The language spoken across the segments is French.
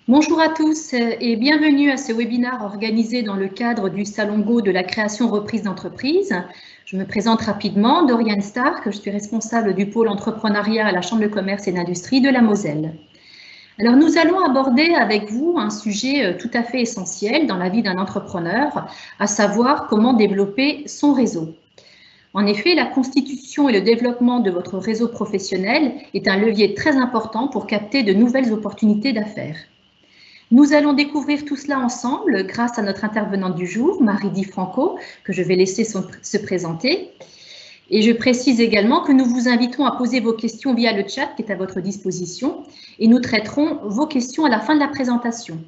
Bonjour à tous et bienvenue à ce webinaire organisé dans le cadre du Salon Go de la création reprise d'entreprise. Je me présente rapidement, Doriane Stark, je suis responsable du pôle entrepreneuriat à la Chambre de commerce et d'industrie de la Moselle. Alors nous allons aborder avec vous un sujet tout à fait essentiel dans la vie d'un entrepreneur, à savoir comment développer son réseau. En effet, la constitution et le développement de votre réseau professionnel est un levier très important pour capter de nouvelles opportunités d'affaires. Nous allons découvrir tout cela ensemble grâce à notre intervenante du jour, Marie Di Franco, que je vais laisser se présenter. Et je précise également que nous vous invitons à poser vos questions via le chat qui est à votre disposition et nous traiterons vos questions à la fin de la présentation.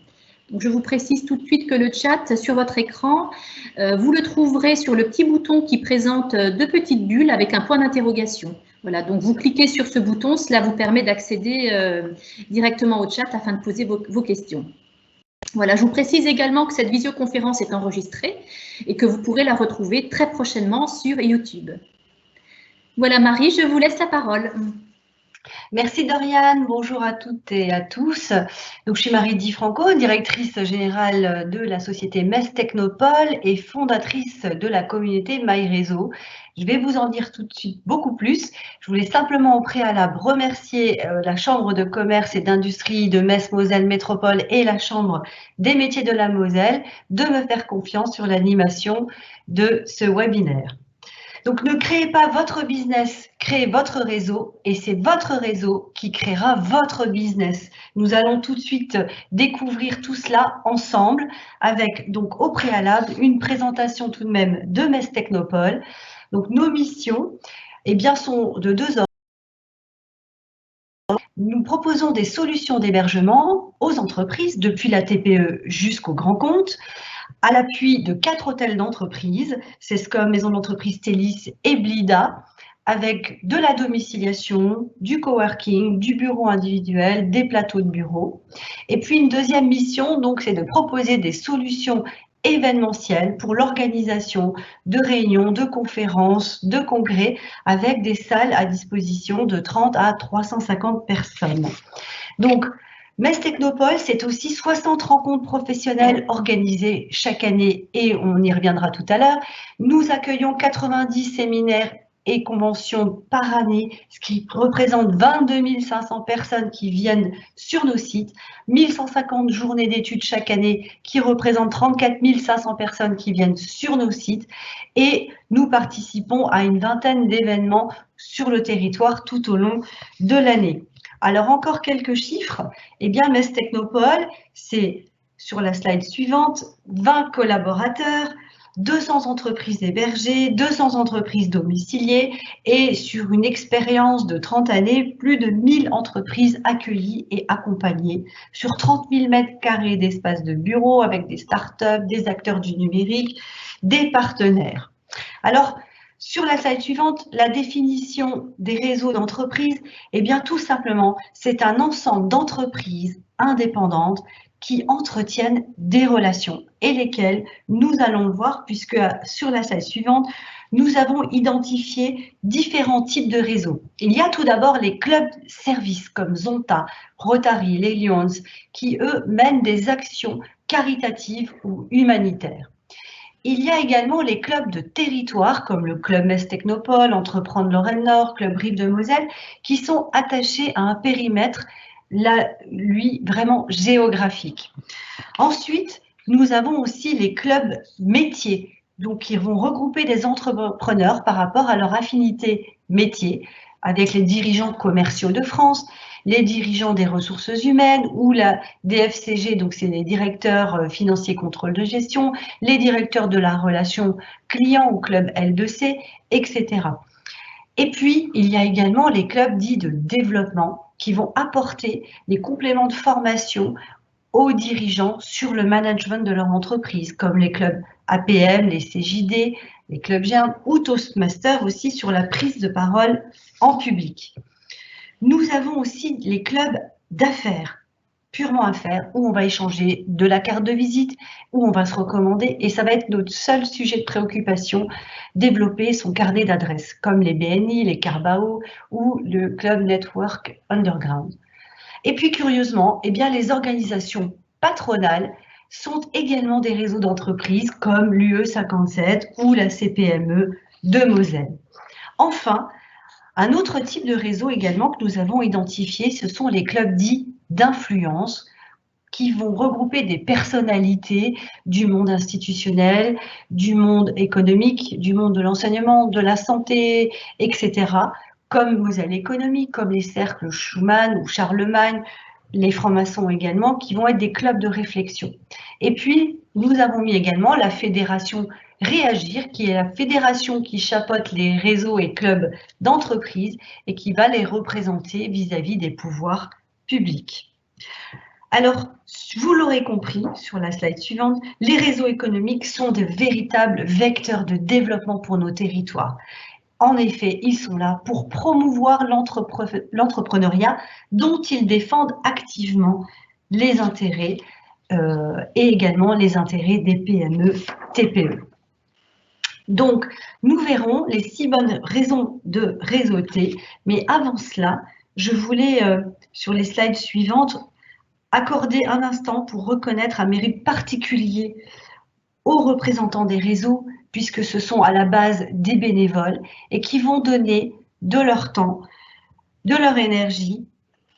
Donc je vous précise tout de suite que le chat sur votre écran, vous le trouverez sur le petit bouton qui présente deux petites bulles avec un point d'interrogation. Voilà, donc vous cliquez sur ce bouton, cela vous permet d'accéder directement au chat afin de poser vos questions. Voilà, je vous précise également que cette visioconférence est enregistrée et que vous pourrez la retrouver très prochainement sur YouTube. Voilà Marie, je vous laisse la parole. Merci Doriane, bonjour à toutes et à tous. Donc, je suis Marie Di Franco, directrice générale de la société MES Technopole et fondatrice de la communauté MyRéseau. Je vais vous en dire tout de suite beaucoup plus. Je voulais simplement au préalable remercier la Chambre de commerce et d'industrie de Metz-Moselle Métropole et la Chambre des métiers de la Moselle de me faire confiance sur l'animation de ce webinaire. Donc, ne créez pas votre business, créez votre réseau et c'est votre réseau qui créera votre business. Nous allons tout de suite découvrir tout cela ensemble avec donc au préalable une présentation tout de même de MES Technopole. Donc, nos missions sont de deux ordres. Nous proposons des solutions d'hébergement aux entreprises depuis la TPE jusqu'au grand compte, à l'appui de 4 hôtels d'entreprise, Cescom, Maison d'entreprise Télis et Blida, avec de la domiciliation, du coworking, du bureau individuel, des plateaux de bureau. Et puis une deuxième mission, donc, c'est de proposer des solutions événementielles pour l'organisation de réunions, de conférences, de congrès, avec des salles à disposition de 30 à 350 personnes. Donc, MES Technopole, c'est aussi 60 rencontres professionnelles organisées chaque année et on y reviendra tout à l'heure. Nous accueillons 90 séminaires et conventions par année, ce qui représente 22 500 personnes qui viennent sur nos sites, 1150 journées d'études chaque année qui représentent 34 500 personnes qui viennent sur nos sites et nous participons à une vingtaine d'événements sur le territoire tout au long de l'année. Alors, encore quelques chiffres. Eh bien, MES Technopole, c'est sur la slide suivante, 20 collaborateurs, 200 entreprises hébergées, 200 entreprises domiciliées et sur une expérience de 30 années, plus de 1000 entreprises accueillies et accompagnées sur 30 000 mètres carrés d'espace de bureau avec des startups, des acteurs du numérique, des partenaires. Alors, sur la slide suivante, la définition des réseaux d'entreprises, eh bien tout simplement, c'est un ensemble d'entreprises indépendantes qui entretiennent des relations et lesquelles nous allons le voir puisque sur la slide suivante, nous avons identifié différents types de réseaux. Il y a tout d'abord les clubs services comme Zonta, Rotary, les Lions, qui eux mènent des actions caritatives ou humanitaires. Il y a également les clubs de territoire comme le club MES Technopole, Entreprendre Lorraine Nord, Club Rive de Moselle, qui sont attachés à un périmètre, là, lui, vraiment géographique. Ensuite, nous avons aussi les clubs métiers, donc qui vont regrouper des entrepreneurs par rapport à leur affinité métier, avec les dirigeants commerciaux de France, les dirigeants des ressources humaines ou la DFCG, donc c'est les directeurs financiers contrôle de gestion, les directeurs de la relation client ou club L2C, etc. Et puis, il y a également les clubs dits de développement qui vont apporter des compléments de formation aux dirigeants sur le management de leur entreprise, comme les clubs APM, les CJD, les clubs GERM ou Toastmaster aussi sur la prise de parole en public. Nous avons aussi les clubs d'affaires, purement affaires, où on va échanger de la carte de visite, où on va se recommander, et ça va être notre seul sujet de préoccupation, développer son carnet d'adresses, comme les BNI, les Carbao ou le Club Network Underground. Et puis curieusement, eh bien, les organisations patronales sont également des réseaux d'entreprises comme l'UE57 ou la CPME de Moselle. Enfin, un autre type de réseau également que nous avons identifié, ce sont les clubs dits d'influence qui vont regrouper des personnalités du monde institutionnel, du monde économique, du monde de l'enseignement, de la santé, etc., comme Moselle Économie, comme les cercles Schumann ou Charlemagne, les francs-maçons également, qui vont être des clubs de réflexion. Et puis, nous avons mis également la fédération Réagir, qui est la fédération qui chapeaute les réseaux et clubs d'entreprise et qui va les représenter vis-à-vis des pouvoirs publics. Alors, vous l'aurez compris sur la slide suivante, les réseaux économiques sont de véritables vecteurs de développement pour nos territoires. En effet, ils sont là pour promouvoir l'entrepreneuriat dont ils défendent activement les intérêts et également les intérêts des PME, TPE. Donc, nous verrons les 6 bonnes raisons de réseauter, mais avant cela, je voulais, sur les slides suivantes, accorder un instant pour reconnaître un mérite particulier aux représentants des réseaux, puisque ce sont à la base des bénévoles et qui vont donner de leur temps, de leur énergie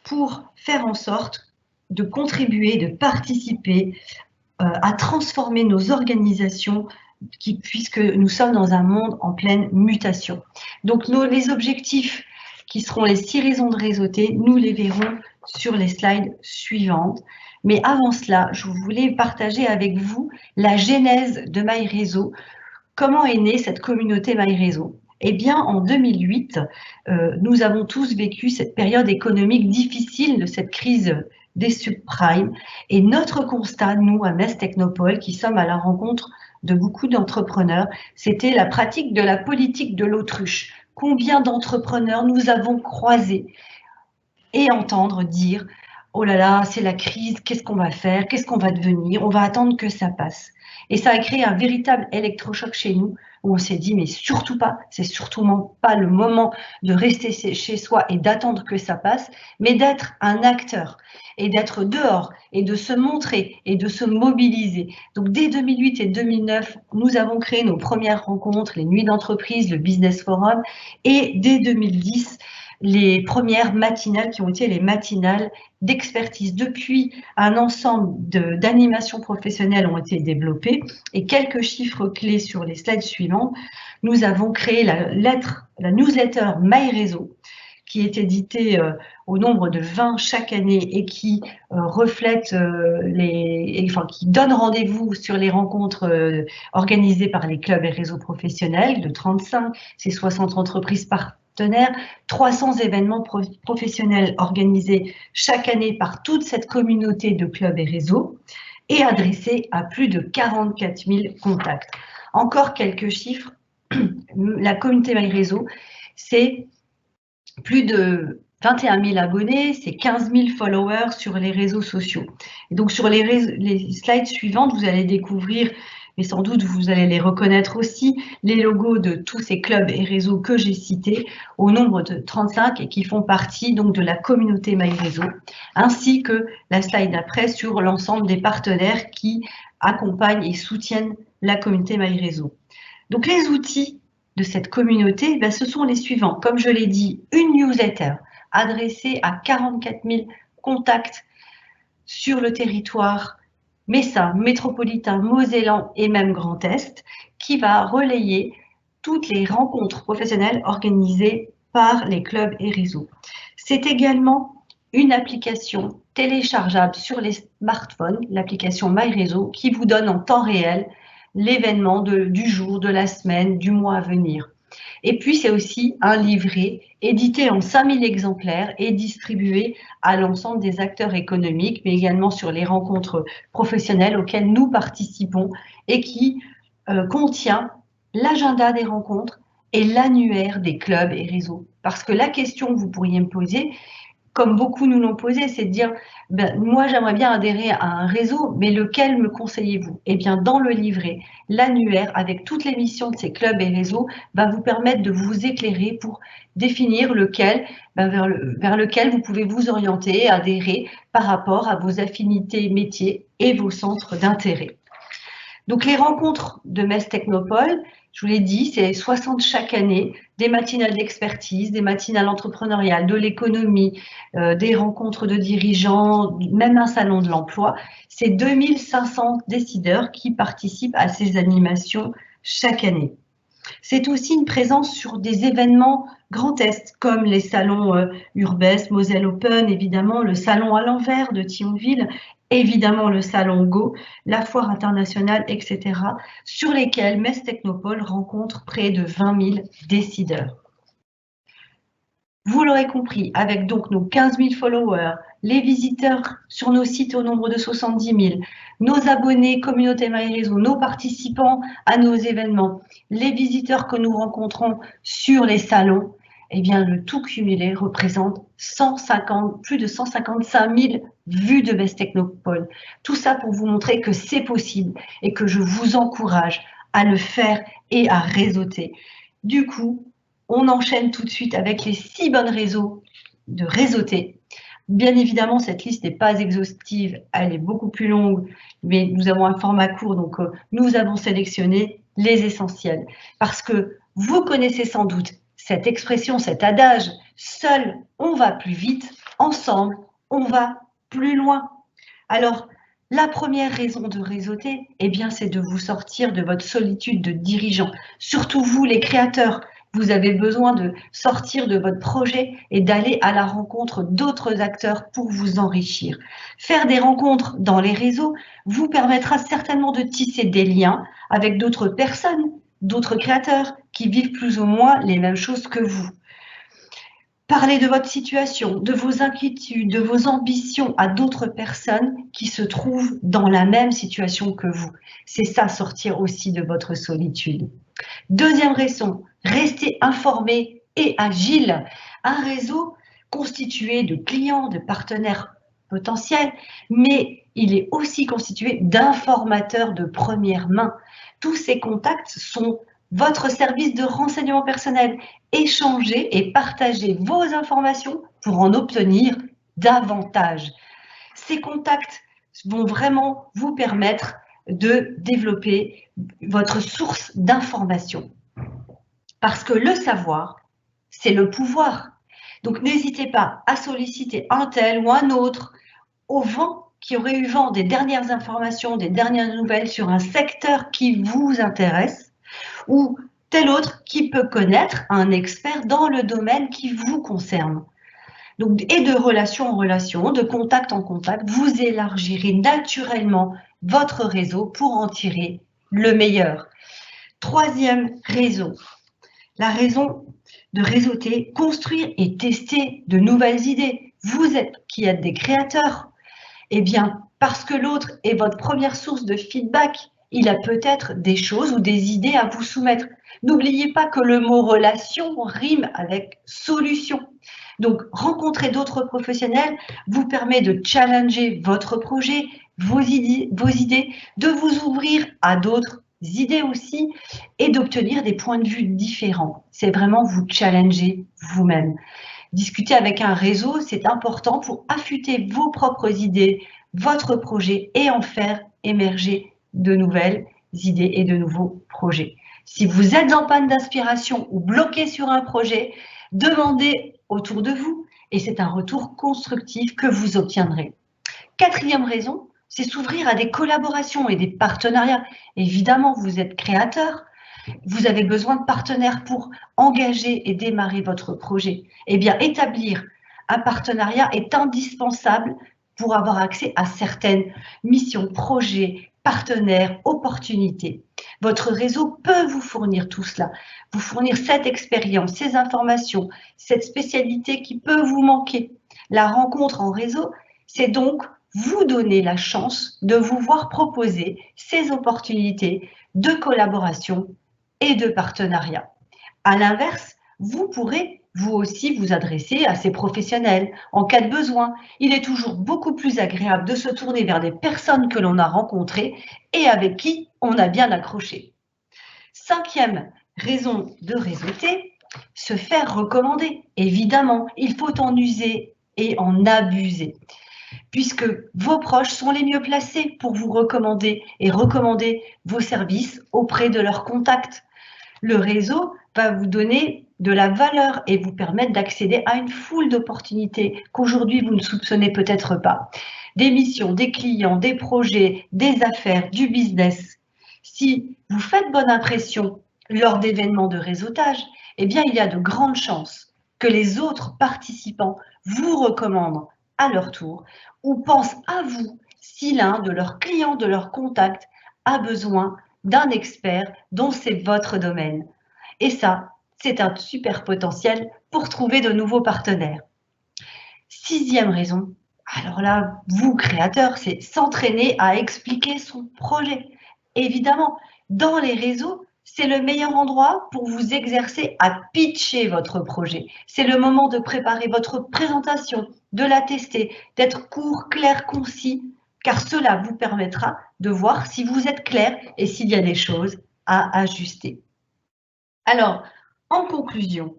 pour faire en sorte de contribuer, de participer à transformer nos organisations puisque nous sommes dans un monde en pleine mutation. Donc les objectifs qui seront les 6 raisons de réseauter, nous les verrons sur les slides suivantes. Mais avant cela, je voulais partager avec vous la genèse de MyRéseau. Comment est née cette communauté MyRéseau? Eh bien, en 2008, nous avons tous vécu cette période économique difficile de cette crise des subprimes. Et notre constat, nous, à Metz Technopole, qui sommes à la rencontre de beaucoup d'entrepreneurs, c'était la pratique de la politique de l'autruche. Combien d'entrepreneurs nous avons croisés et entendre dire « Oh là là, c'est la crise, qu'est-ce qu'on va faire? Qu'est-ce qu'on va devenir? On va attendre que ça passe. » Et ça a créé un véritable électrochoc chez nous, où on s'est dit « Mais surtout pas, c'est surtout pas le moment de rester chez soi et d'attendre que ça passe, mais d'être un acteur et d'être dehors et de se montrer et de se mobiliser. » Donc dès 2008 et 2009, nous avons créé nos premières rencontres, les nuits d'entreprise, le Business Forum, et dès 2010, les premières matinales qui ont été les matinales d'expertise. Depuis, un ensemble d'animations professionnelles ont été développées et quelques chiffres clés sur les slides suivants. Nous avons créé la newsletter MyRéseau qui est éditée au nombre de 20 chaque année et qui reflète qui donne rendez-vous sur les rencontres organisées par les clubs et réseaux professionnels. De 35, c'est 60 entreprises partenaires, 300 événements professionnels organisés chaque année par toute cette communauté de clubs et réseaux et adressés à plus de 44 000 contacts. Encore quelques chiffres, la communauté MyRéseau, c'est plus de 21 000 abonnés, c'est 15 000 followers sur les réseaux sociaux. Et donc sur les slides suivantes, vous allez découvrir, et sans doute vous allez les reconnaître aussi, les logos de tous ces clubs et réseaux que j'ai cités, au nombre de 35 et qui font partie donc de la communauté MyRéseau, ainsi que la slide d'après sur l'ensemble des partenaires qui accompagnent et soutiennent la communauté MyRéseau. Donc les outils de cette communauté, ce sont les suivants. Comme je l'ai dit, une newsletter adressée à 44 000 contacts sur le territoire messin, métropolitain, mosellan et même Grand Est, qui va relayer toutes les rencontres professionnelles organisées par les clubs et réseaux. C'est également une application téléchargeable sur les smartphones, l'application MyRéseau, qui vous donne en temps réel l'événement du jour, de la semaine, du mois à venir. Et puis, c'est aussi un livret édité en 5000 exemplaires et distribué à l'ensemble des acteurs économiques, mais également sur les rencontres professionnelles auxquelles nous participons et qui contient l'agenda des rencontres et l'annuaire des clubs et réseaux. Parce que la question que vous pourriez me poser, comme beaucoup nous l'ont posé, c'est de dire ben, moi j'aimerais bien adhérer à un réseau, mais lequel me conseillez-vous? Eh bien dans le livret, l'annuaire avec toutes les missions de ces clubs et réseaux va vous permettre de vous éclairer pour définir lequel, ben, vers lequel vous pouvez vous orienter, adhérer par rapport à vos affinités métiers et vos centres d'intérêt. Donc les rencontres de Metz Technopole, je vous l'ai dit, c'est 60 chaque année, des matinales d'expertise, des matinales entrepreneuriales, de l'économie, des rencontres de dirigeants, même un salon de l'emploi. C'est 2500 décideurs qui participent à ces animations chaque année. C'est aussi une présence sur des événements Grand Est, comme les salons Urbès, Moselle Open, évidemment, le salon à l'envers de Thionville, évidemment le salon Go, la foire internationale, etc., sur lesquels Metz Technopole rencontre près de 20 000 décideurs. Vous l'aurez compris, avec donc nos 15 000 followers, les visiteurs sur nos sites au nombre de 70 000, nos abonnés communauté My Réseau, nos participants à nos événements, les visiteurs que nous rencontrons sur les salons, eh bien le tout cumulé représente plus de 155 000 vues de Metz Technopole. Tout ça pour vous montrer que c'est possible et que je vous encourage à le faire et à réseauter. Du coup, on enchaîne tout de suite avec les 6 bonnes raisons de réseauter. Bien évidemment, cette liste n'est pas exhaustive, elle est beaucoup plus longue, mais nous avons un format court, donc nous avons sélectionné les essentiels. Parce que vous connaissez sans doute cette expression, cet adage, seul on va plus vite, ensemble on va plus loin. Alors, la première raison de réseauter, eh bien, c'est de vous sortir de votre solitude de dirigeant. Surtout vous, les créateurs, vous avez besoin de sortir de votre projet et d'aller à la rencontre d'autres acteurs pour vous enrichir. Faire des rencontres dans les réseaux vous permettra certainement de tisser des liens avec d'autres personnes, d'autres créateurs qui vivent plus ou moins les mêmes choses que vous. Parlez de votre situation, de vos inquiétudes, de vos ambitions à d'autres personnes qui se trouvent dans la même situation que vous. C'est ça, sortir aussi de votre solitude. Deuxième raison, rester informé et agile. Un réseau constitué de clients, de partenaires potentiels, mais il est aussi constitué d'informateurs de première main. Tous ces contacts sont votre service de renseignement personnel. Échangez et partagez vos informations pour en obtenir davantage. Ces contacts vont vraiment vous permettre de développer votre source d'information. Parce que le savoir, c'est le pouvoir. Donc n'hésitez pas à solliciter un tel ou un autre au vent qui aurait eu vent des dernières informations, des dernières nouvelles sur un secteur qui vous intéresse, ou tel autre qui peut connaître un expert dans le domaine qui vous concerne. Donc, et de relation en relation, de contact en contact, vous élargirez naturellement votre réseau pour en tirer le meilleur. Troisième raison, la raison de réseauter, construire et tester de nouvelles idées. Vous qui êtes des créateurs, eh bien, parce que l'autre est votre première source de feedback, il a peut-être des choses ou des idées à vous soumettre. N'oubliez pas que le mot relation rime avec solution. Donc, rencontrer d'autres professionnels vous permet de challenger votre projet, vos idées, de vous ouvrir à d'autres idées aussi et d'obtenir des points de vue différents. C'est vraiment vous challenger vous-même. Discuter avec un réseau, c'est important pour affûter vos propres idées, votre projet et en faire émerger de nouvelles idées et de nouveaux projets. Si vous êtes en panne d'inspiration ou bloqué sur un projet, demandez autour de vous et c'est un retour constructif que vous obtiendrez. Quatrième raison, c'est s'ouvrir à des collaborations et des partenariats. Évidemment, vous êtes créateur, vous avez besoin de partenaires pour engager et démarrer votre projet. Eh bien, établir un partenariat est indispensable pour avoir accès à certaines missions, projets, partenaires, opportunités. Votre réseau peut vous fournir tout cela, vous fournir cette expérience, ces informations, cette spécialité qui peut vous manquer. La rencontre en réseau, c'est donc vous donner la chance de vous voir proposer ces opportunités de collaboration et de partenariat. À l'inverse, vous pourrez vous aussi vous adresser à ces professionnels en cas de besoin. Il est toujours beaucoup plus agréable de se tourner vers des personnes que l'on a rencontrées et avec qui on a bien accroché. 5e raison de réseauter, se faire recommander. Évidemment, il faut en user et en abuser, puisque vos proches sont les mieux placés pour vous recommander et recommander vos services auprès de leurs contacts. Le réseau va vous donner de la valeur et vous permettre d'accéder à une foule d'opportunités qu'aujourd'hui vous ne soupçonnez peut-être pas. Des missions, des clients, des projets, des affaires, du business. Si vous faites bonne impression lors d'événements de réseautage, eh bien, il y a de grandes chances que les autres participants vous recommandent à leur tour ou pensent à vous si l'un de leurs clients, de leurs contacts, a besoin d'un expert dont c'est votre domaine. Et ça, c'est un super potentiel pour trouver de nouveaux partenaires. 6e raison, alors là, vous, créateurs, c'est s'entraîner à expliquer son projet. Évidemment, dans les réseaux, c'est le meilleur endroit pour vous exercer à pitcher votre projet. C'est le moment de préparer votre présentation, de la tester, d'être court, clair, concis, car cela vous permettra de voir si vous êtes clair et s'il y a des choses à ajuster. Alors, en conclusion,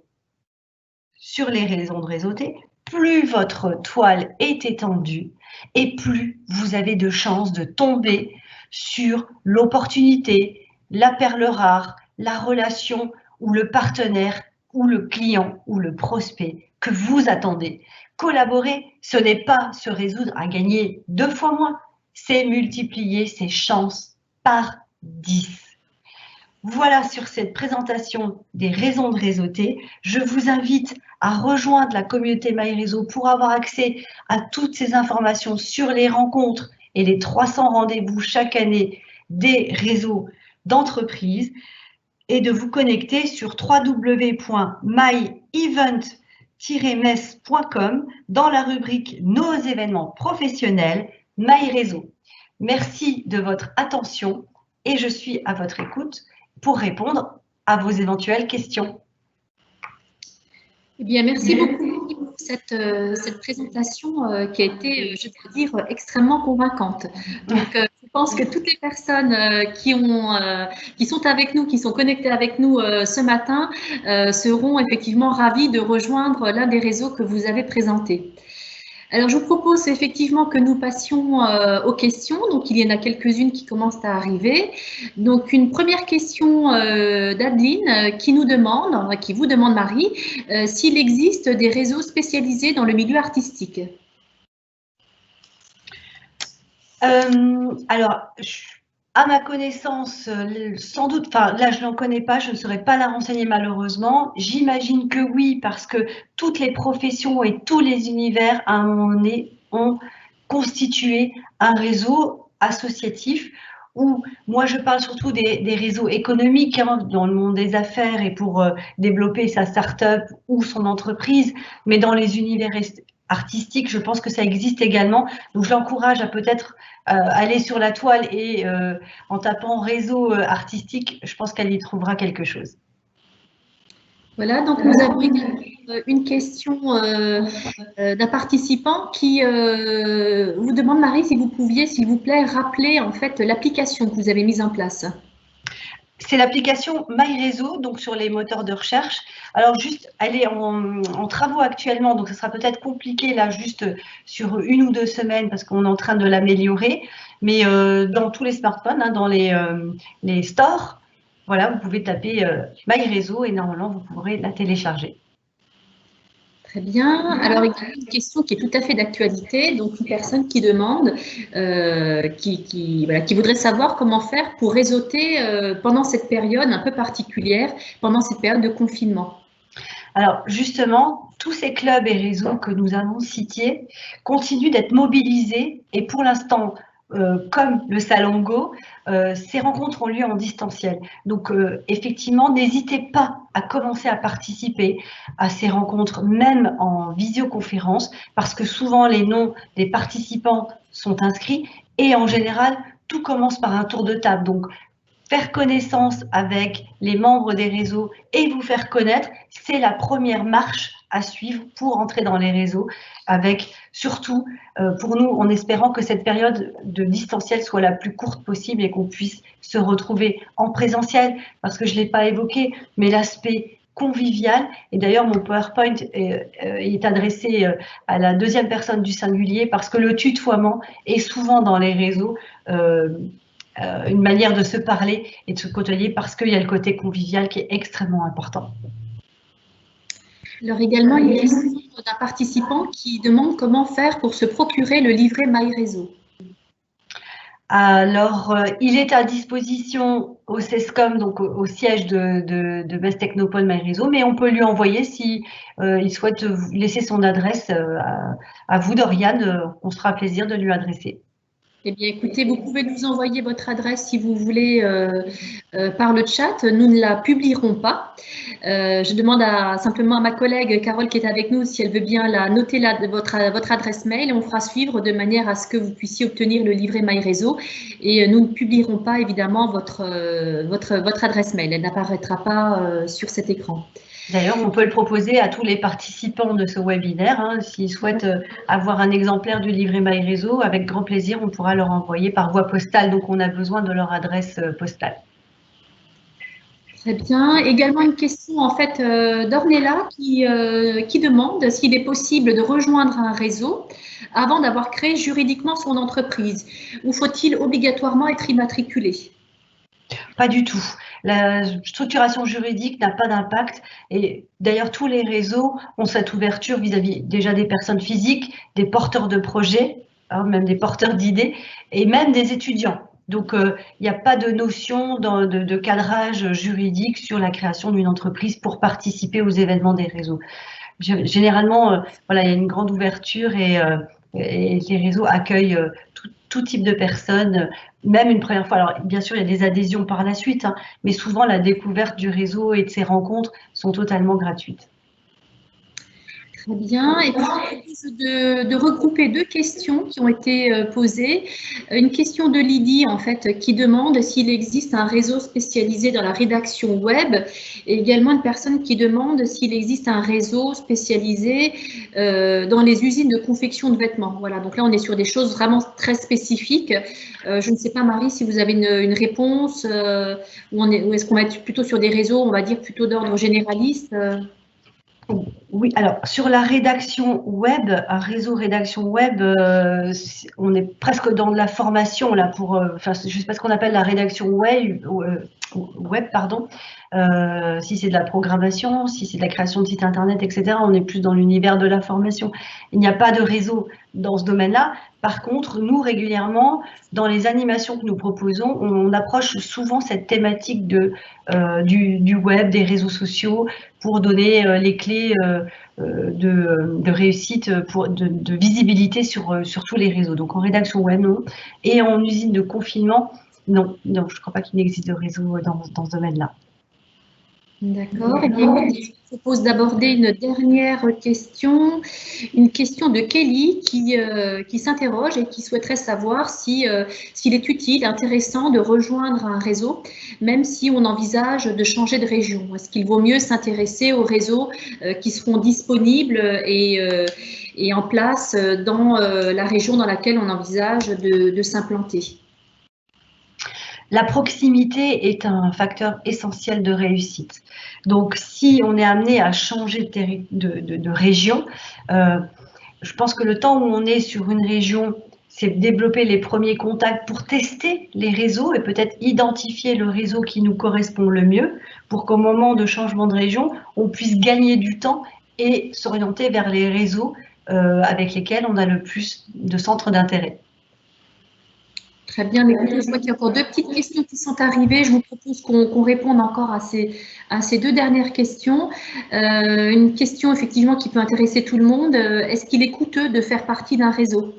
sur les raisons de réseauter, plus votre toile est étendue et plus vous avez de chances de tomber sur l'opportunité, la perle rare, la relation ou le partenaire ou le client ou le prospect que vous attendez. Collaborer, ce n'est pas se résoudre à gagner 2 fois moins, c'est multiplier ses chances par 10. Voilà sur cette présentation des raisons de réseauter. Je vous invite à rejoindre la communauté MyRéseau pour avoir accès à toutes ces informations sur les rencontres et les 300 rendez-vous chaque année des réseaux d'entreprises et de vous connecter sur www.myevent-mess.com dans la rubrique Nos événements professionnels MyRéseau. Merci de votre attention et je suis à votre écoute pour répondre à vos éventuelles questions. Eh bien, merci beaucoup pour cette présentation qui a été, je dois dire, extrêmement convaincante. Donc, je pense que toutes les personnes qui sont avec nous, qui sont connectées avec nous ce matin, seront effectivement ravies de rejoindre l'un des réseaux que vous avez présentés. Alors, je vous propose effectivement que nous passions aux questions. Donc, il y en a quelques-unes qui commencent à arriver. Donc, une première question d'Adeline qui nous demande, qui vous demande, Marie, s'il existe des réseaux spécialisés dans le milieu artistique. Alors, à ma connaissance, sans doute, enfin là je n'en connais pas, je ne saurais pas la renseigner malheureusement. J'imagine que oui, parce que toutes les professions et tous les univers à un moment donné ont constitué un réseau associatif où moi je parle surtout des réseaux économiques dans le monde des affaires et pour développer sa start-up ou son entreprise, mais dans les univers artistique, je pense que ça existe également. Donc, je l'encourage à peut-être aller sur la toile et en tapant réseau artistique, je pense qu'elle y trouvera quelque chose. Voilà, donc nous avons une question d'un participant qui vous demande, Marie, si vous pouviez, s'il vous plaît, rappeler en fait l'application que vous avez mise en place. C'est l'application MyRéseau, donc sur les moteurs de recherche. Alors juste, elle est en travaux actuellement, donc ce sera peut-être compliqué là, juste sur 1 ou 2 semaines, parce qu'on est en train de l'améliorer. Mais dans tous les smartphones, hein, dans les stores, voilà, vous pouvez taper MyRéseau et normalement vous pourrez la télécharger. Très bien. Alors, il y a une question qui est tout à fait d'actualité. Donc, une personne qui demande, qui voudrait savoir comment faire pour réseauter pendant cette période un peu particulière, pendant cette période de confinement. Alors, justement, tous ces clubs et réseaux que nous avons cités continuent d'être mobilisés et pour l'instant, comme le Salon Go, ces rencontres ont lieu en distanciel. Donc, effectivement, n'hésitez pas à commencer à participer à ces rencontres, même en visioconférence, parce que souvent les noms des participants sont inscrits et en général, tout commence par un tour de table. Donc, faire connaissance avec les membres des réseaux et vous faire connaître, c'est la première marche à suivre pour entrer dans les réseaux, avec surtout pour nous, en espérant que cette période de distanciel soit la plus courte possible et qu'on puisse se retrouver en présentiel, parce que je ne l'ai pas évoqué, mais l'aspect convivial, et d'ailleurs mon PowerPoint est adressé à la deuxième personne du singulier, parce que le tutoiement est souvent dans les réseaux une manière de se parler et de se côtoyer, parce qu'il y a le côté convivial qui est extrêmement important. Alors également, une question d'un participant qui demande comment faire pour se procurer le livret MyRéseau. Alors, il est à disposition au CESCOM, donc au siège de Best Technopole MyRéseau, mais on peut lui envoyer si il souhaite laisser son adresse à vous, Doriane, on se fera plaisir de lui adresser. Eh bien, écoutez, vous pouvez nous envoyer votre adresse si vous voulez par le chat. Nous ne la publierons pas. Je demande simplement à ma collègue Carole qui est avec nous si elle veut bien noter votre adresse mail et on fera suivre de manière à ce que vous puissiez obtenir le livret MyRéseau. Et nous ne publierons pas évidemment votre adresse mail. Elle n'apparaîtra pas sur cet écran. D'ailleurs, on peut le proposer à tous les participants de ce webinaire. Hein, s'ils souhaitent avoir un exemplaire du livret MyRéseau, avec grand plaisir, on pourra leur envoyer par voie postale. Donc, on a besoin de leur adresse postale. Très bien. Également une question en fait d'Ornella qui demande s'il est possible de rejoindre un réseau avant d'avoir créé juridiquement son entreprise, ou faut-il obligatoirement être immatriculé? Pas du tout. La structuration juridique n'a pas d'impact et d'ailleurs tous les réseaux ont cette ouverture vis-à-vis déjà des personnes physiques, des porteurs de projets, hein, même des porteurs d'idées et même des étudiants. Donc il n'y a pas de notion de cadrage juridique sur la création d'une entreprise pour participer aux événements des réseaux. Généralement, voilà, il y a une grande ouverture et les réseaux accueillent tout type de personnes, même une première fois. Alors, bien sûr, il y a des adhésions par la suite, hein, mais souvent, la découverte du réseau et de ces rencontres sont totalement gratuites. Très bien. Et puis, je propose de regrouper deux questions qui ont été posées. Une question de Lydie, en fait, qui demande s'il existe un réseau spécialisé dans la rédaction web, et également une personne qui demande s'il existe un réseau spécialisé dans les usines de confection de vêtements. Voilà, donc là, on est sur des choses vraiment très spécifiques. Je ne sais pas, Marie, si vous avez une réponse, ou est-ce qu'on va être plutôt sur des réseaux, on va dire, plutôt d'ordre généraliste Oui, alors sur la rédaction web, un réseau rédaction web, on est presque dans de la formation là pour, enfin, je sais pas ce qu'on appelle la rédaction web, pardon. Si c'est de la programmation, si c'est de la création de sites internet, etc. On est plus dans l'univers de la formation. Il n'y a pas de réseau dans ce domaine-là. Par contre, nous, régulièrement, dans les animations que nous proposons, on approche souvent cette thématique du web, des réseaux sociaux, pour donner les clés de réussite, de visibilité sur tous les réseaux. Donc en rédaction web, non. Et en usine de confinement, non. Non, je ne crois pas qu'il n'existe de réseau dans ce domaine-là. D'accord. Eh bien, je vous propose d'aborder une dernière question, une question de Kelly qui s'interroge et qui souhaiterait savoir s'il est utile, intéressant de rejoindre un réseau, même si on envisage de changer de région. Est-ce qu'il vaut mieux s'intéresser aux réseaux qui seront disponibles et en place dans la région dans laquelle on envisage de s'implanter? La proximité est un facteur essentiel de réussite. Donc, si on est amené à changer de région, je pense que le temps où on est sur une région, c'est développer les premiers contacts pour tester les réseaux et peut-être identifier le réseau qui nous correspond le mieux pour qu'au moment de changement de région, on puisse gagner du temps et s'orienter vers les réseaux avec lesquels on a le plus de centres d'intérêt. Très bien, écoutez, je vois qu'il y a encore deux petites questions qui sont arrivées. Je vous propose qu'on réponde encore à ces deux dernières questions. Une question effectivement qui peut intéresser tout le monde. Est-ce qu'il est coûteux de faire partie d'un réseau?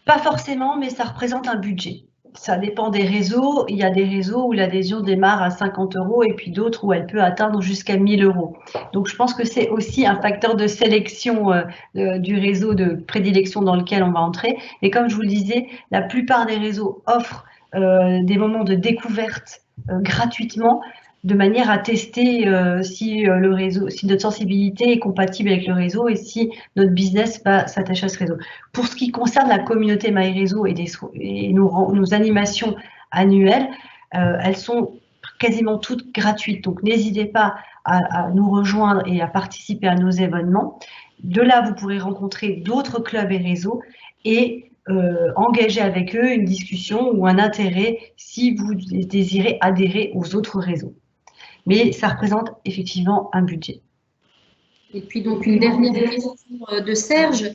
Pas forcément, mais ça représente un budget. Ça dépend des réseaux. Il y a des réseaux où l'adhésion démarre à 50 € et puis d'autres où elle peut atteindre jusqu'à 1 000 €. Donc, je pense que c'est aussi un facteur de sélection du réseau de prédilection dans lequel on va entrer. Et comme je vous le disais, la plupart des réseaux offrent des moments de découverte gratuitement, de manière à tester si notre sensibilité est compatible avec le réseau et si notre business va s'attacher à ce réseau. Pour ce qui concerne la communauté MyRéseau et nos animations annuelles, elles sont quasiment toutes gratuites. Donc n'hésitez pas à nous rejoindre et à participer à nos événements. De là, vous pourrez rencontrer d'autres clubs et réseaux et engager avec eux une discussion ou un intérêt si vous désirez adhérer aux autres réseaux. Mais ça représente effectivement un budget. Et puis donc une dernière question de Serge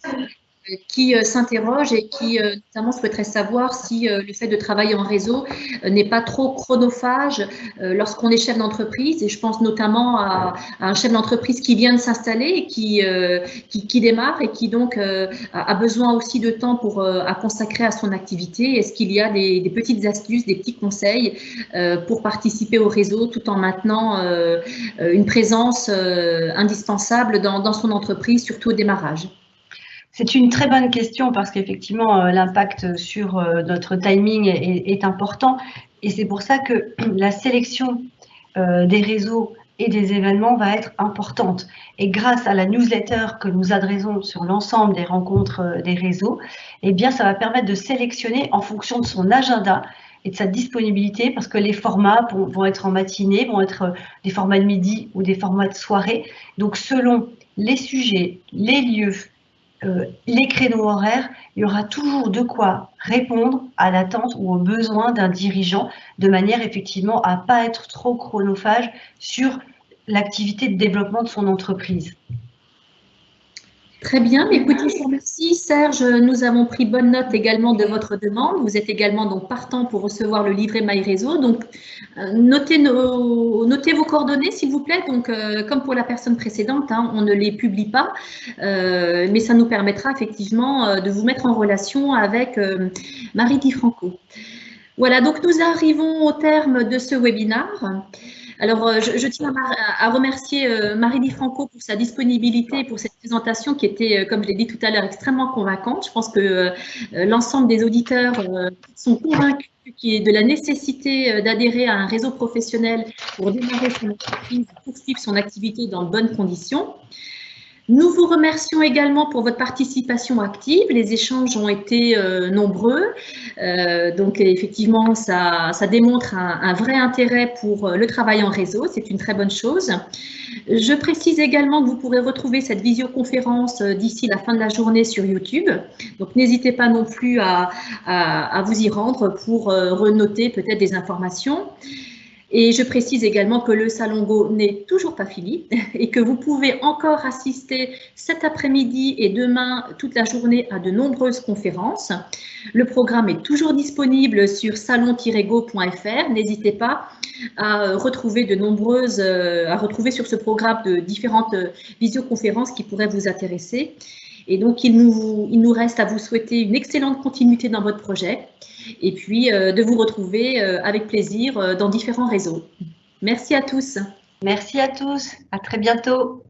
qui s'interroge et qui notamment souhaiterait savoir si le fait de travailler en réseau n'est pas trop chronophage lorsqu'on est chef d'entreprise. Et je pense notamment à un chef d'entreprise qui vient de s'installer et qui démarre et qui donc a besoin aussi de temps à consacrer à son activité. Est-ce qu'il y a des petites astuces, des petits conseils pour participer au réseau tout en maintenant une présence indispensable dans son entreprise, surtout au démarrage? C'est une très bonne question parce qu'effectivement, l'impact sur notre timing est important et c'est pour ça que la sélection des réseaux et des événements va être importante. Et grâce à la newsletter que nous adressons sur l'ensemble des rencontres des réseaux, eh bien, ça va permettre de sélectionner en fonction de son agenda et de sa disponibilité parce que les formats vont être en matinée, vont être des formats de midi ou des formats de soirée. Donc, selon les sujets, les lieux, les créneaux horaires, il y aura toujours de quoi répondre à l'attente ou aux besoins d'un dirigeant de manière effectivement à ne pas être trop chronophage sur l'activité de développement de son entreprise. Très bien, écoutez, je vous remercie Serge, nous avons pris bonne note également de votre demande, vous êtes également donc partant pour recevoir le livret MyRéseau, donc notez vos coordonnées s'il vous plaît, donc comme pour la personne précédente, hein, on ne les publie pas, mais ça nous permettra effectivement de vous mettre en relation avec Marie Di Franco. Voilà, donc nous arrivons au terme de ce webinaire. Alors, je tiens à remercier Marie Di Franco pour sa disponibilité et pour cette présentation qui était, comme je l'ai dit tout à l'heure, extrêmement convaincante. Je pense que l'ensemble des auditeurs sont convaincus de la nécessité d'adhérer à un réseau professionnel pour démarrer son entreprise et poursuivre son activité dans de bonnes conditions. Nous vous remercions également pour votre participation active. Les échanges ont été nombreux. Donc, effectivement, ça démontre un vrai intérêt pour le travail en réseau. C'est une très bonne chose. Je précise également que vous pourrez retrouver cette visioconférence d'ici la fin de la journée sur YouTube. Donc, n'hésitez pas non plus à vous y rendre pour renoter peut-être des informations. Et je précise également que le Salon Go n'est toujours pas fini et que vous pouvez encore assister cet après-midi et demain toute la journée à de nombreuses conférences. Le programme est toujours disponible sur salon-go.fr. N'hésitez pas à retrouver sur ce programme de différentes visioconférences qui pourraient vous intéresser. Et donc, il nous reste à vous souhaiter une excellente continuité dans votre projet et puis de vous retrouver avec plaisir dans différents réseaux. Merci à tous. Merci à tous. À très bientôt.